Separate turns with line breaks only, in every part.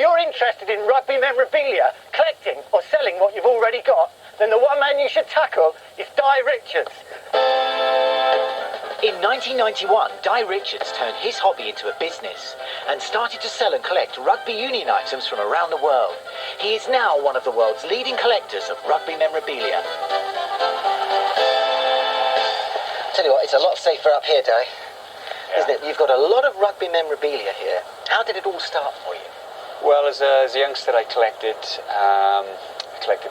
you're interested in rugby memorabilia, collecting or selling what you've already got, then the one man you should tackle is Dai Richards.
In 1991, Dai Richards turned his hobby into a business and started to sell and collect rugby union items from around the world. He is now one of the world's leading collectors of rugby memorabilia. Tell you what, it's a lot safer up here, Dai, isn't it? You've got a lot of rugby memorabilia here. How did it all start for you?
Well, as a youngster, I collected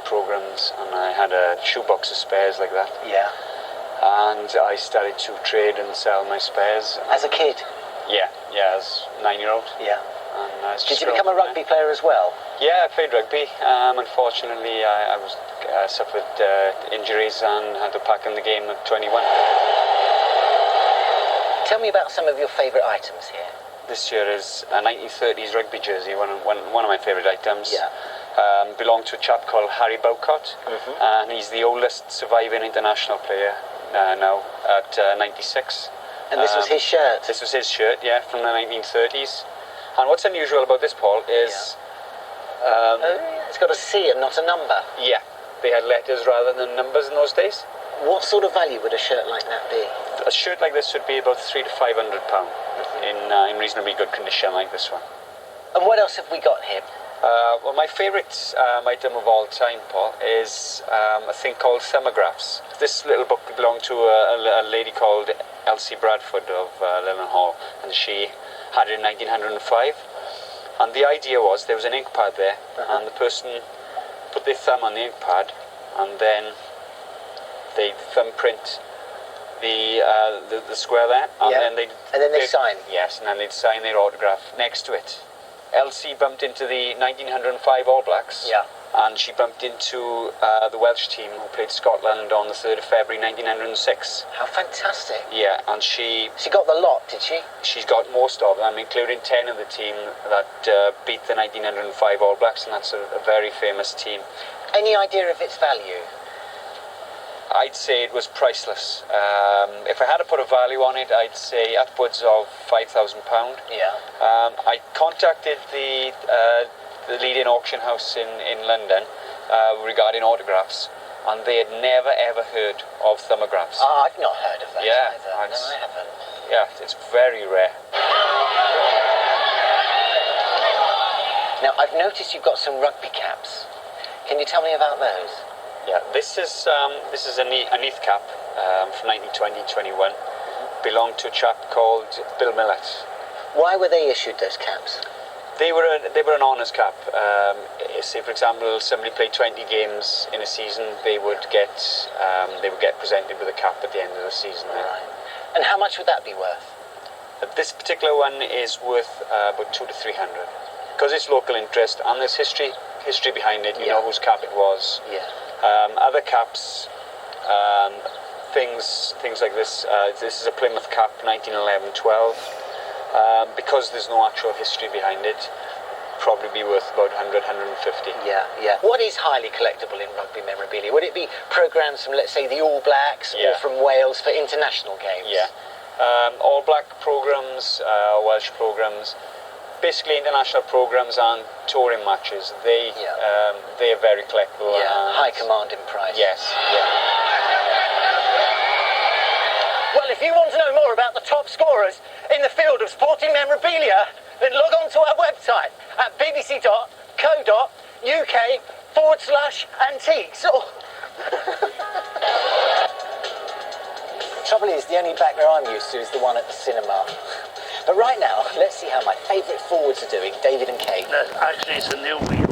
programs, and I had a shoebox of spares like that.
Yeah.
And I started to trade and sell my spares.
As a kid?
Yeah, as a 9-year-old.
Yeah.
And
did you become a rugby player as well?
Yeah, I played rugby. Unfortunately, I suffered injuries and had to pack in the game at 21.
Tell me about some of your favourite items here.
This year is a 1930s rugby jersey, one of my favourite items.
Yeah.
Belonged to a chap called Harry Bowcott, and he's the oldest surviving international player now at 96.
And this was his shirt?
This was his shirt, yeah, from the 1930s. And what's unusual about this, Paul, is...
it's got a C and not a number.
Yeah, they had letters rather than numbers in those days.
What sort of value would a shirt like that be?
A shirt like this would be about £300 to £500 in reasonably good condition like this one.
And what else have we got here?
Well, my favourite item of all time, Paul, is a thing called Thumographs. This little book belonged to a lady called Elsie Bradford of Lillenhall, and she had it in 1905. And the idea was there was an ink pad there, and the person put their thumb on the ink pad, and then they'd thumbprint the square there, and then they'd
sign.
Yes, and then they'd sign their autograph next to it. Elsie bumped into the 1905 All Blacks, and she bumped into the Welsh team who played Scotland on the 3rd of February 1906.
How fantastic.
Yeah, and she
got the lot, did she?
She's got most of them, including 10 of the team that beat the 1905 All Blacks, and that's a very famous team.
Any idea of its value?
I'd say it was priceless. If I had to put a value on it, I'd say upwards of £5,000.
Yeah.
I contacted the leading auction house in London regarding autographs, and they had never ever heard of Thumographs.
Oh, I've not heard of that either. No, I haven't.
Yeah, it's very rare.
Now, I've noticed you've got some rugby caps. Can you tell me about those?
Yeah, this is a Neath cap from 1920-21. Belonged to a chap called Bill Millett.
Why were they issued those caps?
They were an honours cap. Say, for example, somebody played 20 games in a season, they would get presented with a cap at the end of the season.
Right. And how much would that be worth?
This particular one is worth about 200 to 300, because it's local interest and there's history behind it. You know whose cap it was.
Yeah.
Other caps, things like this. This is a Plymouth cap, 1911-12. Because there's no actual history behind it, probably be worth about 100, 150.
Yeah. What is highly collectible in rugby memorabilia? Would it be programmes from, let's say, the All Blacks or from Wales for international games?
Yeah. All Black programmes, Welsh programmes, basically international programmes and touring matches. They are very collectible.
Yeah, high commanding price.
Yes, yeah.
Well, if you want to know more about the top scorers in the field of sporting memorabilia, then log on to our website at bbc.co.uk/antiques.
Trouble is, the only back there I'm used to is the one at the cinema. But right now, let's see how my favourite forwards are doing, David and Kate.
No, actually, it's a new wheel.